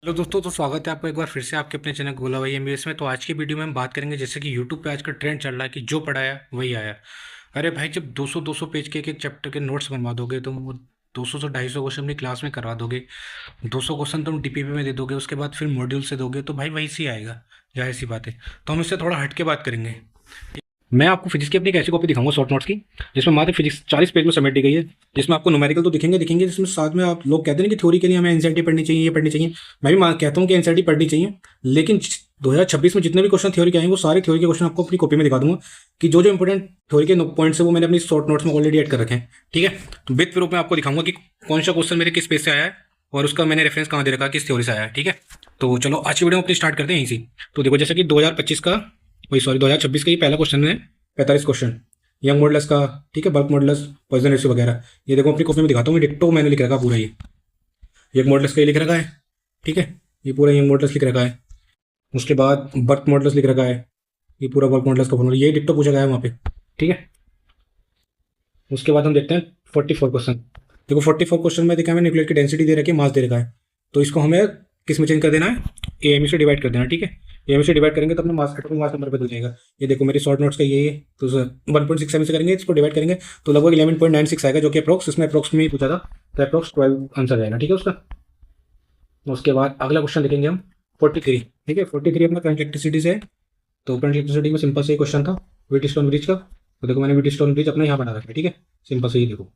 Hello दोस्तों, तो स्वागत है आपका एक बार फिर से आपके अपने चैनल गोला भाई एमबीएस में। तो आज की वीडियो में हम बात करेंगे, जैसे कि यूट्यूब पे आज का ट्रेंड चल रहा है कि जो पढ़ाया वही आया। अरे भाई, जब 200 पेज के एक चैप्टर के नोट्स बनवा दोगे तो वो 200 से 250 क्वेश्चन अपनी क्लास में करवा दोगे। 200 क्वेश्चन तुम डीपीपी में दे दोगे, उसके बाद फिर मॉड्यूल से दोगे, तो भाई वही सी आएगा, जाहिर सी बात है। तो हम इससे थोड़ा हट के बात करेंगे। मैं आपको फिजिक्स की अपनी एक ऐसी कॉपी दिखाऊंगा शॉर्ट नोट्स की, जिसमें मात्र फिजिक्स 40 पेज में समेट दी गई है। जिसमें आपको न्यूमेरिकल तो दिखेंगे दिखेंगे, जिसमें साथ में आप लोग कहते हैं कि थ्योरी के लिए हमें एनसीईआरटी पढ़नी चाहिए, ये पढ़नी चाहिए। मैं भी कहता हूँ कि एनसीईआरटी पढ़नी चाहिए, लेकिन 2026 में जितने भी क्वेश्चन थ्योरी के आएंगे वो सारे थ्योरी के क्वेश्चन आपको अपनी कॉपी में दिखा दूंगा कि जो जो इंपॉर्टेंट थ्योरी के पॉइंट्स है वो मैंने अपनी शॉर्ट नोट्स में ऑलरेडी ऐड कर रखे हैं। ठीक है, तो विद प्रूफ में आपको दिखाऊंगा कि कौन सा क्वेश्चन मेरे किस पेज से आया है और उसका मैंने रेफरेंस कहाँ दे रखा है, किस थ्योरी से आया है। ठीक है, तो चलो आज की वीडियो में अपनी स्टार्ट करते हैं यहीं से। तो देखो, जैसे कि 2025 का, वही सॉरी 2026 का ही पहला क्वेश्चन है, 45 क्वेश्चन यंग मॉडल्स का। ठीक है, बल्क मॉडल्स, पॉइजन रेशियो वगैरह। ये देखो अपनी कॉपी में दिखाता हूँ, डिक्टो मैंने लिख रखा पूरा। ये यंग मॉडल्स का ये लिख रखा है। ठीक है, ये पूरा यंग मॉडल्स लिख रखा है। उसके बाद बल्क मॉडल्स लिख रखा है, ये पूरा बल्क मॉडल्स का फॉर्मूला, ये डिक्टो पूछा गया है वहाँ पे। ठीक है, उसके बाद हम देखते हैं 44 क्वेश्चन। देखो 44 क्वेश्चन में देखा है, न्यूक्लियर की डेंसिटी दे रखी है, मास दे रखा है। तो इसको हमें किस में चेंज कर देना है, एएमई से डिवाइड कर देना। ठीक है, एएमई से डिवाइड करेंगे तो अपने मास एटॉमिक मास नंबर बदल जाएगा। ये देखो मेरी शॉर्ट नोट्स का ये है, तो 1.67 से करेंगे, इसको डिवाइड करेंगे तो लगभग 11.96 आएगा, जो कि अप्रोक्स, इसमें अप्रोक्स में ही पूछा था, तो अप्रोक्स 12 आंसर आएगा। ठीक है उसका। उसके बाद अगला क्वेश्चन देखेंगे हम 43। ठीक है, 43 अपना करंट इलेक्ट्रिसिटी से है। तो करंट इलेक्ट्रिसिटी में सिंपल से ही क्वेश्चन था व्हीटस्टोन ब्रिज का। तो देखो मैंने व्हीटस्टोन ब्रिज अपना यहाँ बना रखा है। ठीक है, सिंपल से ही देखो।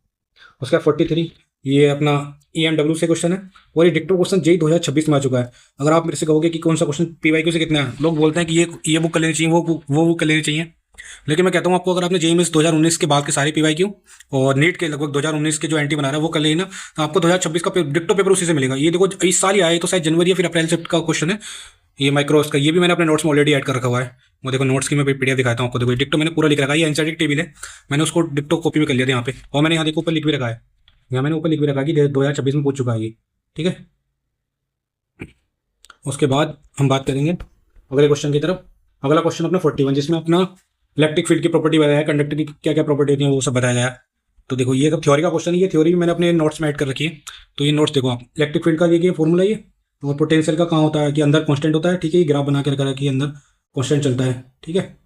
उसका 43 ये अपना EMW से क्वेश्चन है, और ये डिक्टो क्वेश्चन जेई 2026 में आ चुका है। अगर आप मेरे से कहोगे कि कौन सा क्वेश्चन पीवाईक्यू से कितना है, लोग बोलते हैं कि ये बुक कर लेनी चाहिए, वो बुक कर लेनी चाहिए। लेकिन मैं कहता हूँ आपको, अगर आपने जेई में 2019 के बाद के सारे पीवाईक्यू और नीट के लगभग 2019 के जो एंटी बना रहा है वो कर लेना, तो आपको 2026 का डिक्टो पेपर उसी से मिलेगा। ये देखो इस साल ही आया है, तो शायद जनवरी या फिर अप्रैल से का क्वेश्चन है। ये माइक्रोस का, ये भी मैंने अपने नोट्स में ऑलरेडी ऐड कर रखा हुआ है। वो देखो नोट्स की मैं पीडीएफ दिखाता हूँ आपको। देखो डिक्टो मैंने पूरा लिख रखा है, ये एनसीईआरटी टेबल है, मैंने उसको डिक्टो कॉपी में कर लिया था यहाँ पे। और मैंने यहाँ देखो ऊपर लिख भी रखा है, यहाँ मैंने ऊपर लिख भी रखा है कि 2026 में पूछ चुका है ये। ठीक है, उसके बाद हम बात करेंगे अगले क्वेश्चन की तरफ। अगला क्वेश्चन अपना 41, जिसमें अपना इलेक्ट्रिक फील्ड की प्रॉपर्टी बताया है, कंडक्टर की क्या क्या प्रॉपर्टी होती है वो सब बताया गया। तो देखो ये सब थ्योरी का क्वेश्चन है, ये थ्योरी भी मैंने अपने नोट्स में ऐड कर रखी है। तो ये नोट्स देखो आप, इलेक्ट्रिक फील्ड का ये फॉर्मूला, ये और पोटेंशियल का कहाँ होता है कि अंदर कांस्टेंट होता है। ठीक है, ये ग्राफ बना के रखा है कि अंदर कांस्टेंट चलता है। ठीक है,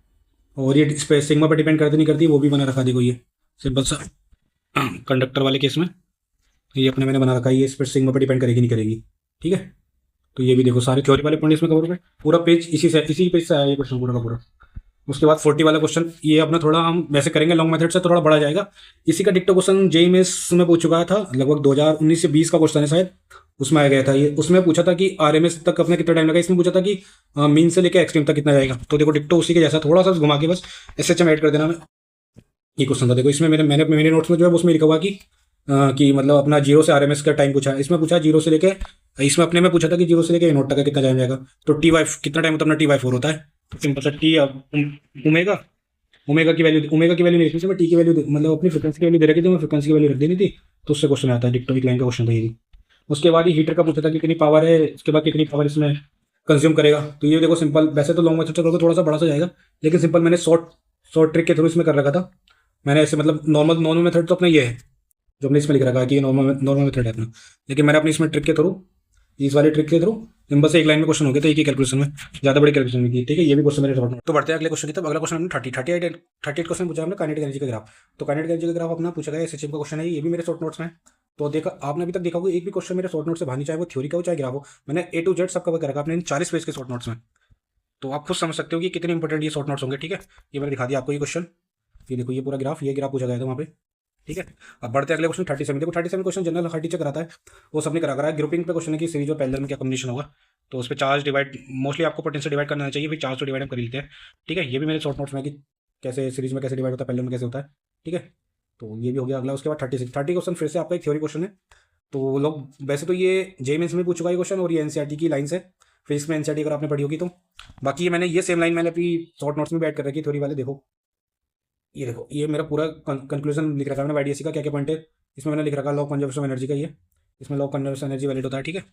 और ये इस पे सिग्मा पर डिपेंड करती नहीं करती, वो भी बना रखा। देखो ये सिंपल सा कंडक्टर वाले केस में ये अपने मैंने बना रखा है, ये इस पर सिग्मा पर डिपेंड करेगी नहीं करेगी। ठीक है, तो ये भी देखो सारे थ्योरी वाले पॉइंट इसमें कवर हुए। पूरा पेज इसी पेज से आया ये क्वेश्चन पूरा का पूरा। उसके बाद 40 वाला क्वेश्चन, ये अपना थोड़ा हम वैसे करेंगे लॉन्ग मेथड से, थोड़ा बड़ा जाएगा। इसी का डिक्टो क्वेश्चन जेई में पूछ चुका था, लगभग 2019 से 20 का क्वेश्चन है शायद, उसमें आ गया था ये। उसमें पूछा था कि आरएमएस तक अपने कितना टाइम लगा, इसमें पूछा था कि मीन से लेकर एक्सट्रीम तक कितना जाएगा। तो देखो डिक्टो उसी के जैसा, थोड़ा सा घुमा के बस एसएचएम ऐड कर देना। मैं ये क्वेश्चन था, देखो इसमें मेरे नोट्स में जो है उसमें लिखा हुआ कि मतलब अपना जीरो से आरएमएस का टाइम पूछा है। इसमें पूछा जीरो से लेके, इसमें अपने में पूछा था कि जीरो से लेके नोट तक का कितना टाइम जाएगा। तो टी वाई कितना टाइम होता है अपना, टी/4 होता है। तो सिंपल सा टी ओमेगा ओमेगा की वैल्यू नहीं लिखी, मैं टी की वैल्यू मतलब अपनी फ्रिक्वेंसी की वैल्यू दे रखी थी, मैं फ्रिक्वेंसी की वैल्यू रख देनी थी। तो उससे क्वेश्चन आता है, डिक्टोविक लाइन का क्वेश्चन था ये। उसके बाद ही हीटर का पूछा था कि कितनी पावर है, उसके बाद कितनी पावर इसमें कंज्यूम करेगा। तो ये देखो सिंपल, वैसे तो लॉन्ग मेथड से करोगे थोड़ा सा बड़ा सा जाएगा, लेकिन सिंपल मैंने शॉर्ट शॉर्ट ट्रिक के थ्रू इसमें कर रखा था। मैंने ऐसे मतलब नॉर्मल मेथड तो अपना ये है जो हमने इसमें लिख रखा है कि ये नॉर्मल मेथड है अपना, लेकिन मैंने अपनी इसमें ट्रिक के थ्रू, इस वाली ट्रिक के थ्रू सिंपल से एक लाइन में क्वेश्चन हो गया था एक ही कैलकुलेशन में, ज़्यादा बड़ी कैलकुलेशन में की। ठीक है, ये भी क्वेश्चन मेरे शॉर्ट नोट। तो बढ़ते हैं अगले क्वेश्चन की तरफ। अगला क्वेश्चन हमने 38 क्वेश्चन पूछा हमने काइनेटिक एनर्जी का ग्राफ। तो काइनेटिक एनर्जी का ग्राफ अपना पूछा गया, एसएचएम का क्वेश्चन है, ये भी मेरे शॉर्ट नोट्स में है। तो देखा आपने अभी तक देखा होगा, एक भी क्वेश्चन मेरे शॉर्ट नोट से बाहर नहीं, चाहे वो थ्योरी का हो चाहे ग्राफ हो, मैंने A to Z सब कवर कर रखा आपने इन 40 पेज के शॉर्ट नोट्स में। तो आप खुद समझ सकते हो कि कितने इंपॉर्टेंट ये शॉर्ट नोट्स होंगे। ठीक है, ये मैंने दिखा दिया आपको ये क्वेश्चन। ये देखो ये पूरा ग्राफ, ये ग्राफ पूछा गया था वहाँ पे। ठीक है, अब बढ़ते हैं अगले क्वेश्चन 37। देखो 37 क्वेश्चन जनरल हर टीचर कराता है, वो सबने करा है। ग्रुपिंग पे क्वेश्चन है कि सीरीज और पैरेलल में क्या कॉम्बिनेशन होगा। तो उस पर चार्ज डिवाइड, मोस्टली आपको पोटेंशियल डिवाइड करना चाहिए, फिर चार्ज तो डिवाइड हम कर लेते हैं। ठीक है, ये भी मेरे शॉर्ट नोट्स में कि कैसे सीरीज में कैसे डिवाइड होता है, पैरेलल में कैसे होता है। ठीक है, तो ये भी हो गया अगला। उसके बाद 30 क्वेश्चन फिर से आपका एक थ्योरी क्वेश्चन है। तो लोग वैसे तो ये जेई मेंस में पूछ चुका है क्वेश्चन, और ये एनसीईआरटी की लाइन है, फिजिक्स में एनसीईआरटी अगर आपने पढ़ी होगी तो। बाकी ये मैंने ये सेम लाइन मैंने अपनी शॉर्ट नोट्स में भी ऐड कर रखी है थ्योरी वाले। देखो ये देखो, ये मेरा पूरा कंक्लूजन लिख रखा है मैंने वाईडीएससी का क्या क्या पॉइंट है इसमें मैंने लिख रखा है। लॉ कंजर्वेशन एनर्जी का ये, इसमें लॉ कंजर्वेशन एनर्जी वैलिड होता है। ठीक है,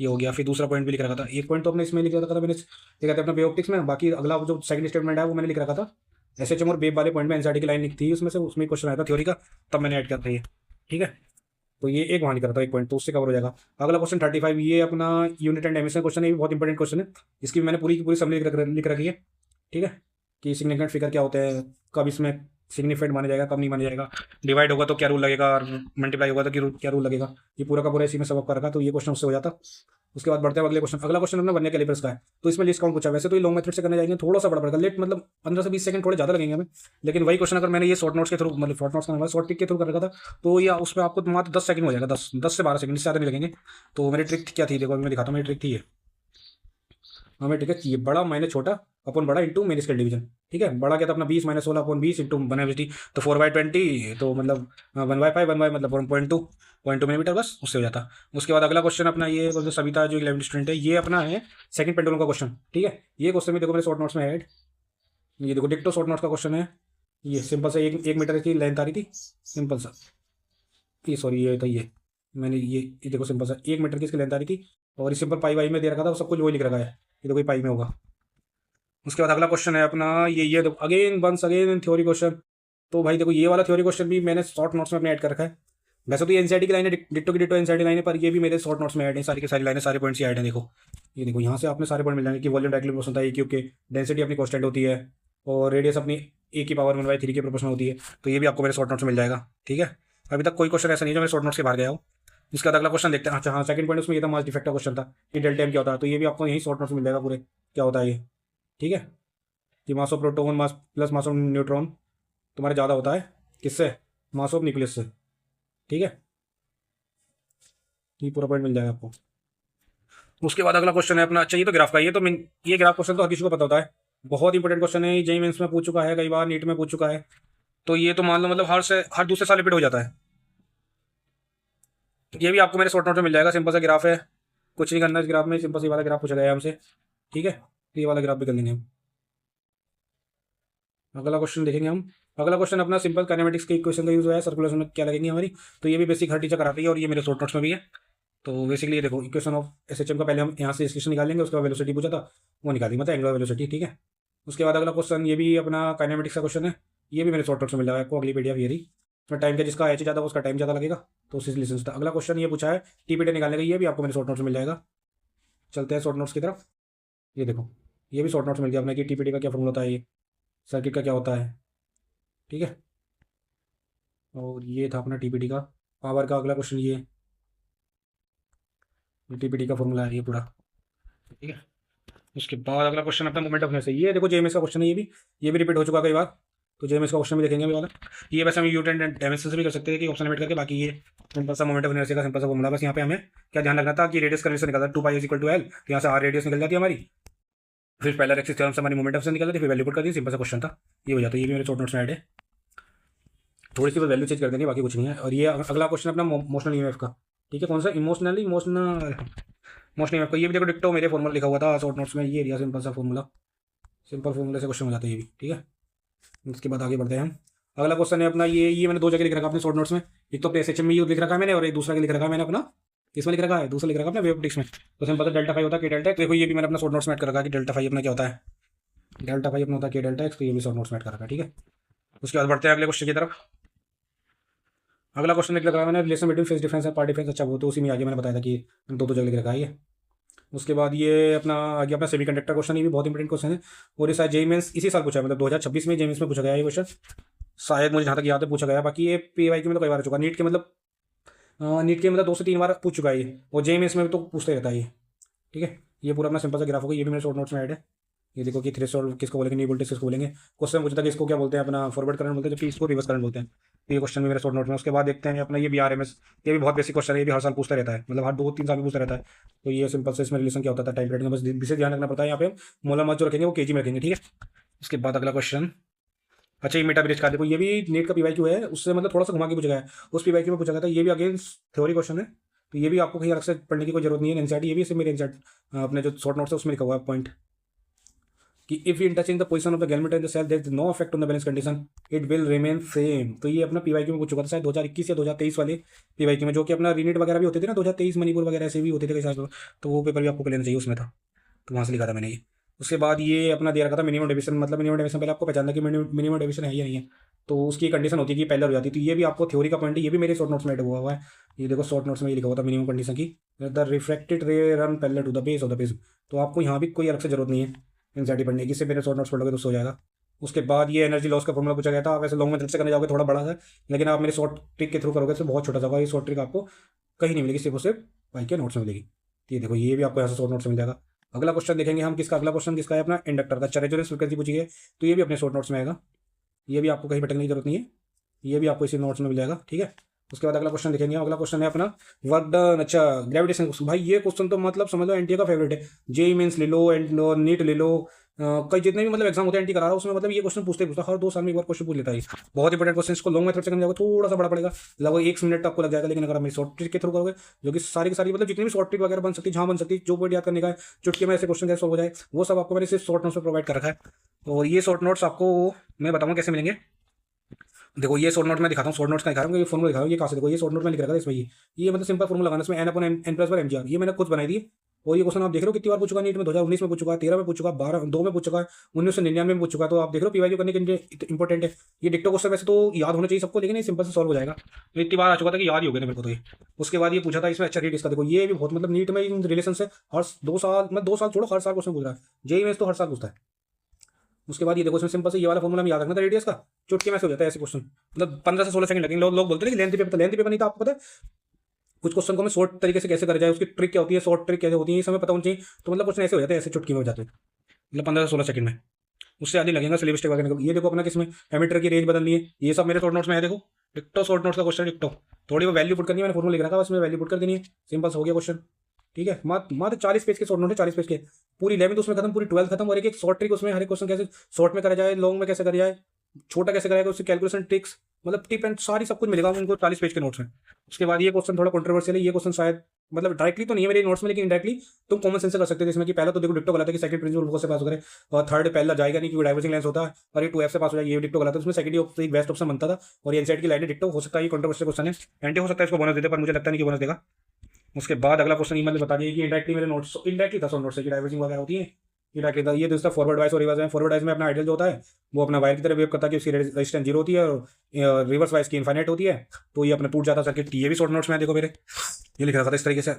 ये हो गया। फिर दूसरा पॉइंट भी लिख रखा था, एक पॉइंट तो अपने इसमें लिख रखा था मैंने, ये कहते हैं अपना बेऑप्टिक्स में। बाकी अगला जो सेकंड स्टेटमेंट है वो मैंने लिख रखा था एसएचएम और बेब वाले पॉइंट में, एनसीईआरटी की लाइन लिखी थी उसमें से, उसमें क्वेश्चन आया था थ्योरी का, तब मैंने ऐड कर दिया। ठीक है, तो ये एक वहाँ लिख रहा था 1 पॉइंट, तो उससे कवर हो जाएगा। अगला क्वेश्चन 35, ये अपना यूनिट एंड डायमेंशन क्वेश्चन है, ये भी बहुत इंपॉर्टेंट क्वेश्चन है। इसकी भी मैंने पूरी की पूरी समरी लिख रखी है, ठीक है, कि सिग्निफिकेंट फिगर क्या होते हैं, कब इसमें सिग्निफिकेंट माना जाएगा, कब नहीं माना जाएगा, डिवाइड होगा तो क्या रूल लगेगा, और मल्टीप्लाई होगा तो क्या रूल लगेगा, ये पूरा का पूरा इसी में सबक कर रखा, तो ये क्वेश्चन उससे हो जाता। उसके बाद बढ़ते हैं अगले क्वेश्चन। अगला क्वेश्चन अपना वर्नियर कैलिपर्स का है, तो इसमें लिस्ट काउंट पूछा। वैसे तो ये लॉन्ग मेथड से करने जाएंगे थोड़ा सा बड़ा पड़ेगा, लेट मतलब 15 से 20 सेकंड थोड़े ज़्यादा लगेंगे हमें, लेकिन वही क्वेश्चन अगर मैंने ये शॉर्ट नोट्स के थ्रू, मतलब शॉर्ट नोट्स का शॉर्ट ट्रिक के थ्रू कर रखा था, तो या उसमें आपको मात्र 10 सेकंड हो जाएगा, 10 से 12 सेकंड से ज़्यादा नहीं लगेंगे। तो मेरी ट्रिक क्या थी, देखो अभी मैं दिखाता हूँ मेरी ट्रिक थी ये। हमें ठीक है चाहिए बड़ा माइनस छोटा अपन बड़ा इंटू मेन स्केल डिवीजन, ठीक है। बड़ा क्या था अपना 20 माइनस 16 अपन 20 इंटू 1/20, तो 4/20, तो मतलब 1/5 1/, मतलब 1.2 मिलीमीटर, बस उससे हो जाता। उसके बाद अगला क्वेश्चन अपना ये जो सविता जो 11वीं स्टूडेंट है, ये अपना है सेकंड पेंडुलम का क्वेश्चन, ठीक है। ये क्वेश्चन भी देखो मेरे शॉर्ट नोट्स में ऐड, ये देखो डिक्टो शॉर्ट नोट्स का क्वेश्चन है। ये सिंपल सा 1 मीटर की लेंथ आ रही थी, सिंपल सा, ये सॉरी ये था मैंने ये देखो सिंपल सा 1 मीटर की इसकी लेंथ आ रही थी, और ये सिंपल पाई वाई में दे रखा था, वो सब कुछ वही लिख रखा है, ये देखो पाई में होगा। उसके बाद अगला क्वेश्चन है अपना ये देखो again once again theory question. तो भाई देखो ये वाला थ्योरी क्वेश्चन भी मैंने शॉर्ट नोट्स में अपने ऐड कर रखा है। वैसे तो ये एनसीईआरटी की लाइन है, डिट्टो की डिट्टो एनसीईआरटी लाइन है, पर ये भी मेरे शॉर्ट नोट्स में ऐड है, सारी की सारी लाइनें सारे पॉइंट्स ऐड हैं। देखो ये देखो यहाँ से आपने सारे पॉइंट मिल जाएंगे कि वॉल्यूम डायरेक्टली प्रोपोर्शनल होता है ए क्यूब के, डेंसिटी अपनी कांस्टेंट होती है, और रेडियस अपनी ए की पावर 1/3 के प्रोपोर्शनल होती है। तो ये भी आपको मेरे शॉर्ट नोट्स में मिल जाएगा, ठीक है। अभी तक कोई क्वेश्चन ऐसा नहीं है जो मेरे शॉर्ट नोट्स के बाहर गया हो। इसके बाद अगला क्वेश्चन देखते हैं। अच्छा हाँ, सेकंड पॉइंट उसमें ये था मास डिफेक्ट का क्वेश्चन था कि डेल्टा एम क्या होता है, तो ये भी आपको यही शॉर्ट नोट्स में मिल जाएगा पूरे, क्या होता है ये, ठीक है। कि mass of proton mass plus mass of neutron तुम्हारे ज़्यादा होता है किससे, मास ऑफ न्यूक्लियस से, ठीक है। ये पूरा पॉइंट मिल जाएगा आपको। उसके बाद अगला क्वेश्चन है अपना, अच्छा ये तो ग्राफ का, ये ग्राफ क्वेश्चन तो हर किसी को पता होता है, बहुत इंपॉर्टेंट क्वेश्चन है, जेईई मेंस में पूछ चुका है कई बार, नीट में पूछ चुका है। तो ये तो मान लो मतलब हर दूसरे साल रिपीट हो जाता है। ये भी आपको मेरे शॉर्ट नोट में मिल जाएगा, सिंपल सा ग्राफ है, कुछ नहीं करना इस ग्राफ में, सिंपल सी वाला ग्राफ पूछा गया हमसे, ठीक है। ये वाला ग्राफ भी कर लेंगे हम। अगला क्वेश्चन देखेंगे हम। अगला क्वेश्चन अपना सिंपल काइनेमेटिक्स के इक्वेशन का यूज हुआ है, सर्कुलेशन में क्या लगेंगी हमारी, तो ये भी बेसिक हर टीचर कराती है, और ये मेरे शॉर्ट नोट्स में भी है। तो बेसिकली ये देखो इक्वेशन ऑफ एसएचएम का पहले हम यहाँ से इक्वेशन निकाल लेंगे, उसके बाद वेलोसिटी पूछा था वो निकाली, मतलब एंगुलर वेलोसिटी, ठीक है। उसके बाद अगला क्वेश्चन ये भी अपना काइनेमेटिक्स का क्वेश्चन है, ये भी मेरे शॉर्ट नोट्स में मिल जाएगा आपको, अगली पीडीएफ ये उसमें टाइम का जिसका एच ज़्यादा उसका टाइम ज़्यादा लगेगा, तो उसी से लिसन था। अगला क्वेश्चन ये पूछा है टीपीटी निकालने का, ये भी आपको मेरे शॉर्ट नोट्स में मिल जाएगा। चलते हैं शॉर्ट नोट्स की तरफ। ये देखो ये भी शॉर्ट नोट्स मिल गया अपने कि टीपीटी का क्या फॉर्मूला होता है, ये सर्किट का क्या होता है, ठीक है। और ये था अपना टीपीटी का पावर का अगला क्वेश्चन, ये टीपीटी का फॉर्मूला है ये पूरा, ठीक है। उसके बाद अगला क्वेश्चन अपना मोमेंट ऑफ इनर्शिया, ये देखो जेएमएस का क्वेश्चन है, ये भी रिपीट हो चुका कई बार, तो जेएमएस का क्वेश्चन भी देखेंगे अभी वाला। ये वैसे हम यूटेन डायमेंशन से भी कर सकते हैं कि ऑप्शन लिमिट करके, बाकी ये सिंपल सा मोमेंट ऑफ इनर्शिया का सिंपल सा फॉर्मूला। बस यहाँ पे हमें क्या ध्यान रखना था कि रेडियस का निकलता है 2π = L, तो यहाँ से आर रेडियस निकल जाती है हमारी, फिर पहला एक्सिस थ्योरम से हमारी मोमेंट ऑफ निकल जाती है, फिर वैल्यू पुट कर दी, सिंपल सा क्वेश्चन था, ये हो जाता है। ये भी मेरे शॉर्ट नोट्स में ऐड है, थोड़ी सी वैल्यू चेंज कर देनी, बाकी कुछ नहीं है। और ये अगला क्वेश्चन अपना मोशनल ईएमएफ का, ठीक है। कौन सा इमोशनल मोशनल ईएमएफ का, ये भी देखो डिक्टो मेरे फॉर्मूला लिखा हुआ था शॉर्ट नोट्स में, ये एरिया सिंपल सा फॉर्मूला, सिंपल फॉर्मूले से क्वेश्चन हो जाता है ये भी, ठीक है। उसके बाद आगे बढ़ते हैं हम। अगला क्वेश्चन है अपना ये मैंने दो जगह लिख रखा अपने शॉर्ट नोट्स में, एक तो अपने एसएचएम में लिख रखा है मैंने, और एक दूसरा लिख रखा है मैंने अपना, इसमें लिख रखा है, दूसरा लिख रखा है अपने वेव ऑप्टिक्स में। तो सिंपल सा डेल्टा फाई होता है के डेल्टा, देखो ये भी मैंने अपना शॉर्ट नोट्स में ऐड कर रखा है कि डेल्टा फाई अपना क्या होता है, डेल्टा फाई अपना होता है के डेल्टा एक्स, तो ये भी शॉर्ट नोट्स में ऐड कर रखा है, ठीक है। उसके बाद बढ़ते हैं अगले क्वेश्चन की तरफ। अगला क्वेश्चन लिख रखा है मैंने relation between phase difference and path difference, अच्छा वो तो उसी में आगे मैंने बताया था कि दो जगह लिख रखा है ये। उसके बाद ये अपना आगे अपना सेमीकंडक्टर क्वेश्चन, ये भी बहुत इंपॉर्टेंट क्वेश्चन है, और ये शायद जेईई मेंस इसी साल पूछा है, मतलब 2026 में जेईई मेंस में पूछा गया ये क्वेश्चन, शायद मुझे जहाँ तक याद है पूछा गया। बाकी ये पीवाई की में तो कई बार आ चुका, नीट के मतलब 2 से 3 बार पूछ चुका है ये, और जेईई मेंस में भी तो पूछते रहता है ये, ठीक है। ये पूरा अपना सिंपल सा ग्राफ होगा, ये भी मेरे शॉर्ट नोट्स में ऐड है। ये देखो कि थ्रेशोल्ड किसको बोलेंगे, नी वोल्टेज किसको बोलेंगे, क्वेश्चन पूछता है कि इसको क्या बोलते हैं, अपना फॉरवर्ड करंट बोलते हैं, जबकि इसको रिवर्स करंट बोलते हैं। तो ये क्वेश्चन भी मेरे शॉर्ट नोट में। उसके बाद देखते हैं अपना ये बीआरएमएस, ये भी बहुत बेसिक क्वेश्चन है, ये भी हर साल पूछता रहता है, मतलब हर 2-3 साल में पूछता रहता है। तो ये सिंपल से इसमें रिलेशन क्या होता है टाइम पीरियड का, बस विशेष ध्यान रखना पड़ता है। यहाँ पे मोलर मास जो रखेंगे वो केजी में रखेंगे, ठीक है। उसके बाद अगला क्वेश्चन, अच्छा ये मीटा ब्रिज का, देखो ये भी नीट का पीवाईक्यू है, उससे मतलब थोड़ा सा घुमा के पूछा गया है, उस पीवाईक्यू में पूछा गया था, ये भी अगेन थ्योरी क्वेश्चन है, तो ये भी आपको कहीं अलग से पढ़ने की कोई जरूरत नहीं है। एनसीईआरटी ये भी सिर्फ मेरे एनसीईआरटी अपने जो शॉर्ट नोट्स है उसमें लिखा हुआ है पॉइंट कि if you interchange the position of the galvanometer in the cell there is no effect on the balance condition, it will remain same. तो ये अपना पीवाईक्यू में पूछ चुका था शायद 2021 या 2023 वाले पीवाईक्यू में, जो कि अपना रीनीट वगैरह भी होते थे ना 2023 मणिपुर वगैरह ऐसे भी होते थे कई साल, तो वो पेपर भी आपको कर लेना चाहिए, उसमें था, तो वहाँ से लिखा था मैंने ये। उसके बाद ये अपना दे रखा था मिनिमम डेविएशन, मतलब मिनिमम डेविएशन पहले आपको पहचानना कि मिनिमम डेविएशन है या नहीं है। तो उसकी कंडीशन होती है कि पहले हो जाती है। तो ये भी आपको थ्योरी का पॉइंट है, ये भी मेरे शॉर्ट नोट्स में ऐड हुआ है। ये देखो शॉर्ट नोट्स में ये लिखा हुआ था मिनिमम कंडीशन की, the refracted ray run parallel to the base of the prism. तो आपको यहाँ भी कोई अलग से जरूरत नहीं है एंग्जाइटी पढ़ने की, इससे मेरे शॉर्ट नोट्स पढ़ोगे तो सो जाएगा। उसके बाद ये एनर्जी लॉस का फॉर्मूला पूछा गया था। वैसे लॉन्ग मेथड से करने जाओगे थोड़ा बड़ा है, लेकिन आप मेरे शॉर्ट ट्रिक के थ्रू करोगे तो बहुत छोटा सा होगा। ये शॉर्ट ट्रिक आपको कहीं नहीं मिलेगी, सिर्फ और सिर्फ भाई के नोट्स में मिलेगी। तो ये देखो ये भी आपको यहाँ से शॉर्ट नोट्स में मिल जाएगा। अगला क्वेश्चन देखेंगे हम किसका, अगला क्वेश्चन किसका है अपना इंडक्टर का, रेजोनेंस फ्रीक्वेंसी पूछी है, तो ये भी अपने शॉर्ट नोट्स में आएगा। ये भी आपको कहीं भटकने की जरूरत नहीं है, ये भी आपको इसी नोट्स में मिल जाएगा, ठीक है। उसके बाद अगला क्वेश्चन देखेंगे, अगला क्वेश्चन है अपना वर्क डन। अच्छा ग्रेविटेशन, भाई ये क्वेश्चन तो मतलब समझ लो एनटीए का फेवरेट है। जेई मेंस ले लो एंड नीट ले लो, कई जितने भी मतलब एग्जाम होते हैं एनटी करा रहा है उसमें मतलब ये क्वेश्चन पूछते पूछता हर 2 साल में एक बार क्वेश्चन पूछ लेता है। बहुत इंपॉर्टेंट क्वेश्चन, इसको लॉन्ग मेथड से करने जाओगे थोड़ा सा बड़ा पड़ेगा, लगभग 1 मिनट आपको लग जाएगा। लेकिन अगर आप मेरी शॉर्ट ट्रिक के थ्रू करोगे, जो कि सारी की सारी मतलब जितनी भी शॉर्ट ट्रिक वगैरह बन सकती है, जहाँ बन सकती है, जो पॉइंट याद करने का है, चुटकी में ऐसे क्वेश्चन कैसे सॉल्व हो जाए, वो सब आपको मैंने सिर्फ शॉर्ट नोट्स में प्रोवाइड कर रखा है। और ये शॉर्ट नोट्स आपको मैं बताऊंगा कैसे मिलेंगे। देखो ये शॉर्ट नोट में दिखाता हूँ, शॉर्ट नोट्स का दिखा रहा हूँ, ये फॉर्मूला दिखा रहा हूँ, ये कहाँ से देखो ये शॉर्ट नोट में लिख रखा था इसमें। ये मतलब सिंपल फॉर्मूला लगाना, इसमें N upon N plus M G R, ये मैंने खुद बनाई थी। और ये क्वेश्चन आप देख रहे हो कितनी बार पूछ चुका है नीट में, 2019 में पूछ चुका है, 13 में पूछ चुका है, 2 में पूछ चुका है, 1999 में पूछ चुका है। तो आप देख रहे हो पीवाईक्यू करने के लिए इंपॉर्टेंट है। ये डिक्टो क्वेश्चन वैसे तो याद होना चाहिए सबको, लेकिन ये सिंपल से सॉल्व हो जाएगा। तो इतनी बार आ चुका था कि याद ही हो गया मेरे को। तो ये उसके बाद ये पूछा था इसमें, अच्छा रीड इसका देखो, ये भी बहुत मतलब नीट में इन रिलेशन से हर 2 साल मतलब 2 साल छोड़ो हर साल क्वेश्चन पूछ रहा है। जेई में तो हर साल पूछता है। उसके बाद ये देखो इसमें सिंपल से ये वाला फॉर्मूला में याद रखना था रेडियस का, चुटकी में से हो जाता है ऐसे क्वेश्चन, मतलब 15 से 16 सेकंड लगेंगे। लोग बोलते हैं कि लेंथ पेपर, लेंथ पेपर नहीं था, आपको पता है कुछ क्वेश्चन को मैं शॉर्ट तरीके से कैसे कर जाए, उसकी ट्रिक क्या होती है, शॉर्ट ट्रिक कैसे होती है, ये समय पता होना चाहिए। तो मतलब क्वेश्चन ऐसे हो जाते हैं, ऐसे चुटकी में हो जाते हैं, मतलब 15 से 16 सेकंड में, उससे आगे लगेगा सिलेबस टेक वगैरह। ये देखो अपना किसमें एमीटर की रेंज बदलनी है, ये सब मेरे शॉर्ट नोट्स में है। देखो डिक्टो शॉर्ट नोट्स का क्वेश्चन, डिक्टो थोड़ी वो वैल्यू पुट करनी है, मैंने फॉर्मूला लिख रखा है बस, में वैल्यू पुट कर देनी है, सिंपल हो गया क्वेश्चन, ठीक है। मात्र 40 पेज के शॉर्ट नोट है, 40 पेज के, पूरी 11th उसमें खत्म, पूरी 12th खत्म। और एक एक शॉर्ट ट्रिक उसमें, हर एक क्वेश्चन कैसे शॉर्ट में करा जाए, लॉन्ग में कैसे करा जाए, छोटा कैसे कराएगा, उसकी कैलकुलेशन ट्रिक्स मतलब टिप एंड सारी सब कुछ मिलेगा उनको 40 पेज के नोट्स में। उसके बाद ये क्वेश्चन थोड़ा कंट्रोवर्शियल है, ये क्वेश्चन शायद मतलब डायरेक्टली तो नहीं है मेरे नोट्स में, लेकिन इनडायरेक्टली तुम कॉमन सेंस से कर सकते थे इसमें। कि पहला तो देखो डिक्टो गलत है कि सेकंड प्रिंसिपल फोकस से पास करे, और थर्ड पहला जाएगा नहीं क्योंकि डाइवर्जिंग लेंस होता है, और ये 2F से पास हो जाएगा, ये डिक्टो गलत है। उसमें सेकंड एक बेस्ट ऑप्शन बनता था, और ये एनसीईआरटी की लाइन डिक्टो हो सकता है। ये कंट्रोवर्शियल क्वेश्चन है, एंटी हो सकता है इसको बोनस देते, पर मुझे लगता नहीं कि बोनस देगा। उसके बाद अगला क्वेश्चन ईमेल में बता दिया कि इंडायरेक्टली मेरे नोट्स, इंडायरेक्टली था सो नोट्स की डाइवर्जिंग वगैरह होती है, इंडायरेक्टली था। ये दूसरा फॉरवर्ड वाइज और रिवर्स में, फॉरवर्ड वाइज में अपना आइडियल जो होता है वो अपना वायर की तरह वेव करता है कि उसकी रेजिस्टेंस 0 होती है, और रिवर्स वाइज की इनफाइनाइट होती है, तो ये अपने टूट जाता सर्किट। ये भी शॉर्ट नोट्स में देखो मेरे, ये लिख रहा था इस तरीके से।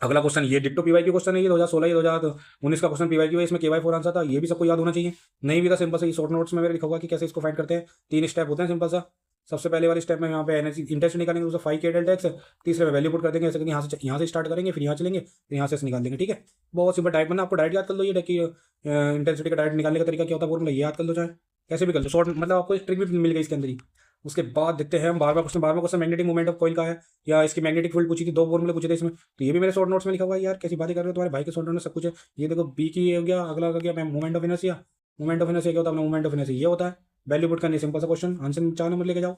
अगला क्वेश्चन ये डिक्टो पीवाईक्यू क्वेश्चन है, ये 2016 या 2019 का क्वेश्चन पीवाईक्यू है, इसमें KY4 आंसर था। ये भी सबको याद होना चाहिए, नहीं भी था सिंपल से शॉर्ट नोट्स में मेरे लिखा हुआ कि कैसे इसको फाइंड करते हैं। 3 स्टेप होते हैं सिंपल सा। सबसे पहले वाले स्टेप में यहाँ पे एनर्जी इंटेंसिटी निकालेंगे, दूसरा 5K डेल्टा एक्स, तीसरे में वैल्यू पुट कर देंगे, ऐसे करके यहाँ से स्टार्ट करेंगे, फिर यहाँ चलेंगे, फिर यहाँ से निकाल देंगे, ठीक है। बहुत सिंपल डायरेक्ट बनना, आपको डायरेक्ट याद कर लो ये कि इंटेंसिटी का डायरेक्ट निकालने का तरीका क्या होता है, फॉर्मूला ये याद कर लो, चाहे कैसे भी कर लो शॉर्ट, मतलब आपको ट्रिक भी मिल गई इसके अंदर ही। उसके बाद देखते हैं हम 12वां question magnetic moment of coil का है, या इसकी मैग्नेटिक फील्ड पूछी थी, 2 फॉर्मूले पूछे थे इसमें। तो ये भी मेरे शॉर्ट नोट्स में लिखा हुआ है। यार कैसी बातें कर रहे हो, तुम्हारे भाई के शॉर्ट नोट में सब कुछ है। ये देखो बी की ये हो गया, अगला हो गया moment of inertia. Moment of inertia क्या होता है, मोमेंट ऑफ इनर्शिया ये होता है, वैल्यू पुट करनी, सिंपल सा क्वेश्चन, आंसर 4 नंबर लेके जाओ।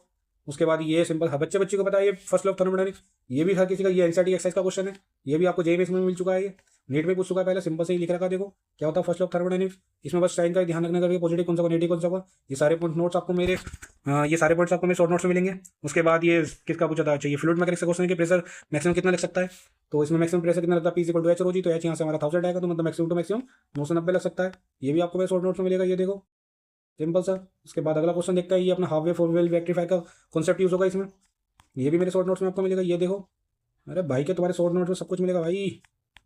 उसके बाद ये सिंपल बच्चे को पता है, ये फर्स्ट लॉ ऑफ थर्मोडायनामिक्स, ये भी हर किसी का, ये एनसीईआरटी एक्सरसाइज का क्वेश्चन है, ये भी आपको जेईई में मिल चुका है, ये नीट में पूछ चुका है पहले, सिंपल से ही लिख रखा है। देखो क्या होता है फर्स्ट लॉ ऑफ थर्मोडायनामिक्स, इसमें बस साइन का ध्यान रखना करके पॉजिटिव कौन सा नेगेटिव कौन सा होगा। ये सारे पॉइंट नोट्स आपको मेरे ये सारे पॉइंट्स आपको मेरे शॉर्ट नोट्स में मिलेंगे। उसके बाद ये किसका पूछा था, चाहिए फ्लूइड मैकेनिक्स का क्वेश्चन है कि प्रेशर मैक्सिमम कितना लग सकता है। तो इसमें मैक्सिमम प्रेशर कितना लगता है, P=H/ρg, तो H यहाँ से हमारा 1000 आएगा, तो मतलब मैक्सिमम टू मैक्सिमम 990 लग सकता है। ये भी आपको मेरे शॉर्ट नोट्स में मिलेगा, ये देखो सिंपल सा। उसके बाद अगला क्वेश्चन देखता है, ये अपना half way four well rectifier का कॉन्सेप्ट यूज होगा इसमें, ये भी मेरे शॉर्ट नोट्स में आपको मिलेगा, ये देखो। अरे भाई के तुम्हारे शॉर्ट नोट्स में सब कुछ मिलेगा भाई।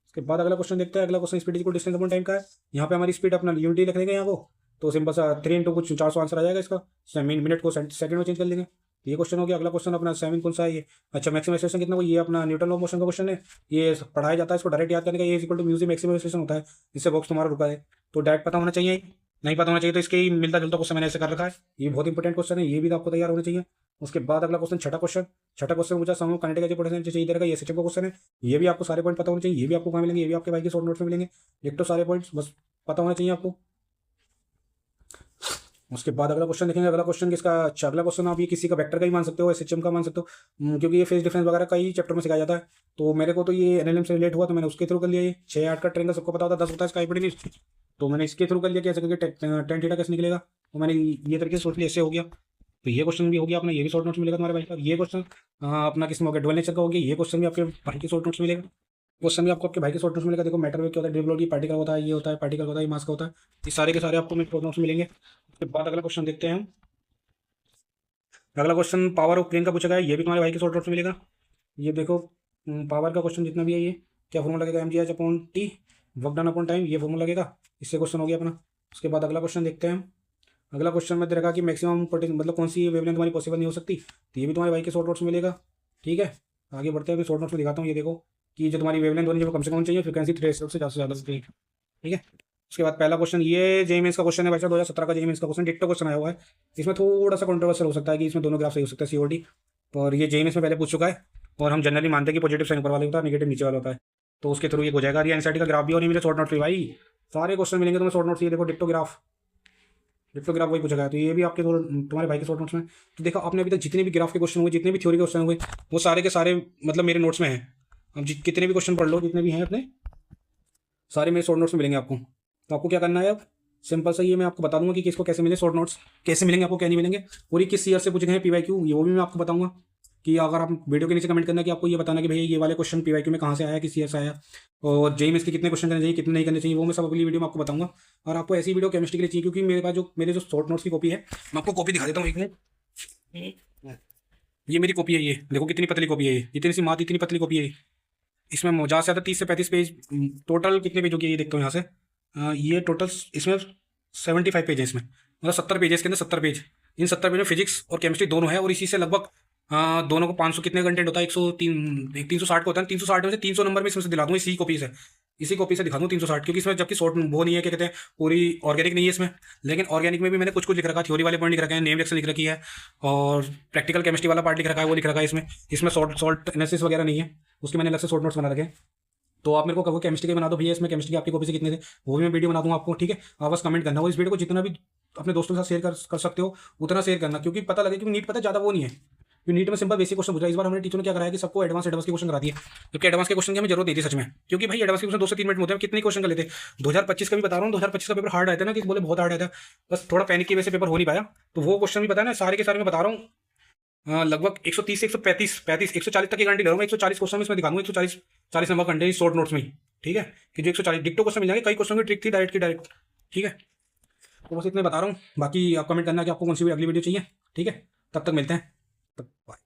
उसके बाद अगला क्वेश्चन देखते हैं, अगला question speed equal distance upon time का है। यहाँ पे हमारी स्पीड अपना यूनिटी लिख देंगे यहाँ को, तो सिंपल सा 3 इंटू कुछ 400 आंसर आ जाएगा इसका, मिनट को सेकंड में चेंज कर लेंगे। ये क्वेश्चन हो गया। अगला क्वेश्चन अपना 7 कौन सा है ये, अच्छा मैक्सिमम एक्सेलेरेशन कितना हो, ये अपना न्यूटन ऑफ मोशन का क्वेश्चन है, ये पढ़ाया जाता है, इसको डायरेक्ट याद करने का। ये equal to music maximum acceleration होता है, इससे बॉक्स तुम्हारा रुका है, तो डायरेक्ट पता होना चाहिए। नहीं पता होना चाहिए तो इसके ही मिलता जुलता क्वेश्चन मैंने ऐसे कर रखा है, ये बहुत इंपॉर्टेंट क्वेश्चन है, ये भी आपको तैयार होना चाहिए। उसके बाद अगला क्वेश्चन छठा क्वेश्चन पूछा, सम ऑफ काइनेटिक एनर्जी पोटेंशियल चाहिए इधर का, ये सिस्टम का क्वेश्चन है। ये भी आपको सारे पॉइंट पता होने चाहिए, ये भी आपको कहाँ मिलेंगे, ये भी आपके भाई के शॉर्ट नोट्स में मिलेंगे। एक तो सारे पॉइंट्स बस पता होना चाहिए आपको। उसके बाद अगला क्वेश्चन देखेंगे, अगला क्वेश्चन किसका, अच्छा अगला क्वेश्चन आप ये किसी का वेक्टर का ही मान सकते हो, एसएचएम का मान सकते हो, क्योंकि ये फेज डिफरेंस वगैरह का ही चैप्टर में सिखाया जाता है। तो मेरे को तो ये एनएलएम से रिलेट हुआ, तो मैंने उसके थ्रू कर लिया। ये 6-8 का ट्रेंगल सबको पता होता है, 10 होता है इसका हाइपोटेन्यूज, तो मैंने इसके थ्रू कर लिया कैसे करके टेन थीटा कैसे निकलेगा, तो मैंने ये तरीके से सोच लिया, ऐसे हो गया। तो ये क्वेश्चन भी हो गया अपना, ये भी शॉर्ट नोट्स मिलेगा तुम्हारे भाई का। ये क्वेश्चन अपना किसमें हो गया, डुअल नेचर का हो गया, ये क्वेश्चन भी आपके भाई के शॉर्ट नोट्स मिलेगा। क्वेश्चन भी आपको आपके भाई के शॉर्ट नोट्स मिलेगा। देखो मैटर वेव क्या होता है, ड्रिबल पार्टिकल होता है, ये होता है पार्टिकल होता है, मास का होता है, ये सारे के सारे आपको मेरे शॉर्ट नोट्स मिलेंगे। उसके बाद अगला क्वेश्चन देखते हैं हम, अगला क्वेश्चन पावर ऑफ प्लेन का पूछा गया है, ये भी तुम्हारे भाई के शॉर्ट नोट्स में मिलेगा। ये देखो पावर का क्वेश्चन जितना भी है ये क्या फॉर्मूला लगेगा, mgh/t work done upon time, ये फॉर्मूला लगेगा। इससे क्वेश्चन हो गया अपना। उसके बाद अगला क्वेश्चन देखते हैं हम। अगला क्वेश्चन में दे रखा कि मैक्सिमम पोटेंशियल मतलब कौन सी वेवलेंथ तुम्हारी पॉसिबल नहीं हो सकती, तो ये भी तुम्हारे भाई के शॉर्ट नोट्स में मिलेगा। ठीक है, आगे बढ़ते हैं, शॉर्ट नोट्स में दिखाता हूँ। ये देखो कि जो तुम्हारी वेवलेंथ होनी चाहिए वो कम से कम चाहिए, फ्रीक्वेंसी थ्रेशोल्ड से ज़्यादा से ज़्यादा चाहिए। ठीक है, उसके बाद पहला क्वेश्चन ये जेईई मेंस का क्वेश्चन है भाई साहब, 2017 का जेईई मेंस का क्वेश्चन, डिक्टो क्वेश्चन आया हुआ है। इसमें थोड़ा सा कंट्रोवर्शियल हो सकता है कि इसमें दोनों ग्राफ सही हो सकता है सीओडी, और ये जेईई मेंस में पहले पूछ चुका है, और हम जनरली मानते हैं कि पॉजिटिव साइन ऊपर वाले होता है, नेगेटिव नीचे वाला होता है, तो उसके थ्रू ये हो जाएगा। ये एनसीईआरटी का ग्राफ भी और नहीं मिले शॉर्ट नोट्स में भाई, सारे क्वेश्चन मिलेंगे तुम्हें शॉर्ट नोट्स। ये देखो डिक्टोग्राफ वही पूछा गया, तो ये भी आपके तुम्हारे भाई के शॉर्ट नोट्स में। तो देखो आपने अभी तक जितने भी ग्राफ के क्वेश्चन हुए, जितने भी थ्योरी के क्वेश्चन हुए, वो सारे के सारे मतलब मेरे नोट्स में हैं। अब कितने भी क्वेश्चन पढ़ लो, जितने भी हैं अपने, सारे मेरे शॉर्ट नोट्स में मिलेंगे आपको। तो आपको क्या करना है अब, सिंपल सा ये मैं आपको बता दूंगा कि किसको कैसे मिले शॉर्ट नोट्स, कैसे मिलेंगे आपको, क्या नहीं मिलेंगे, और ये किस ईयर से पूछे गए पीवाईक्यू, ये वो भी मैं आपको बताऊंगा। कि अगर आप वीडियो के नीचे कमेंट करना कि आपको ये बताना कि भैया ये वाले क्वेश्चन पीवाईक्यू में कहाँ से आया, किस ईयर से आया, और जेईई मेंस के कितने क्वेश्चन करने चाहिए, कितने नहीं करने चाहिए, वो मैं सब अगली वीडियो में आपको बताऊंगा। और आपको ऐसी वीडियो केमिस्ट्री के लिए चाहिए, क्योंकि मेरे पास जो मेरे शॉर्ट नोट्स की कॉपी है, मैं आपको कॉपी दिखा देता हूँ एक मिनट। ये मेरी कॉपी है, ये देखो कितनी पतली कॉपी है, ये इतनी सी मात इतनी पतली कॉपी है। इसमें ज़्यादा से ज़्यादा 30 से 35 पेज, टोटल कितने पेज हो गए ये देखता हूँ यहाँ से। ये टोटल इसमें 75 पेज है, इसमें मतलब 70 पेज है इसके अंदर, 70 पेज। इन 70 पेज में फिजिक्स और केमिस्ट्री दोनों है, और इसी से लगभग दोनों को 500 कितने कंटेंट होता है, 360 का होता है। 360 में से 300 नंबर में इसमें से दिला दूँ, इसी कॉपी से दिखा दूँ 360, क्योंकि इसमें जबकि शॉर्ट वो नहीं है, क्या कहते हैं, पूरी ऑर्गेनिक नहीं है इसमें, लेकिन ऑर्गेनिक में भी मैंने कुछ कुछ लिख रखा है, थ्योरी वाले पॉइंट लिख रखे हैं, नेम रिएक्शन लिख रखी है, और प्रैक्टिकल केमिस्ट्री वाला पार्ट लिख रखा है, वो लिख रखा है इसमें। इसमें सॉल्ट एनालिसिस वगैरह नहीं है, उसके मैंने अलग से शॉर्ट नोट्स बना रखे हैं। तो आप मेरे को कहो केमिस्ट्री के बना दो भैया, इसमें केमिस्ट्री की आपकी कॉपी से कितने थे, वो भी मैं वीडियो बना दूंगा आपको। ठीक है, आप बस कमेंट करना, और इस वीडियो को जितना भी अपने दोस्तों के साथ शेयर कर सकते हो उतना शेयर करना, क्योंकि पता लगे, क्योंकि नीट पता ज़्यादा वो नहीं है, क्योंकि नीट में सिंपल बेसिक क्वेश्चन पूछा। इस बार हमने टीचर ने क्या कराया कि सबको एडवांस के क्वेश्चन करा दिए, क्योंकि एडवांस के क्वेश्चन की हमें जरूरत नहीं थी सच में, क्योंकि भाई एडवांस के क्वेश्चन 2 से 3 मिनट में होते हैं, कितने क्वेश्चन कर लेते। 2025 का भी बता रहा हूँ, 2025 का पेपर हार्ड आया था ना, कि बोले बहुत हार्ड आया था, बस थोड़ा पैनिक की वजह से पेपर हो नहीं पाया। तो वो क्वेश्चन भी पता है ना, सारे के सारे मैं बता रहा हूँ, लगभग 130 से 140 तक की गारंटी ले रहा हूँ। 140 क्वेश्चन में इसमें दिखा दूंगा, 140 नंबर कंटेंट शॉर्ट नोट्स में ही। ठीक है, कि जो 140 डिक्टो क्वेश्चन मिल जाएंगे, कई क्वेश्चन की ट्रिक थी डायरेक्ट। ठीक है, तो बस इतने बता रहा हूँ, बाकी आप कमेंट करना कि आपको कौन सी अगली वीडियो चाहिए। ठीक है, तब तक मिलते हैं, तब बाय।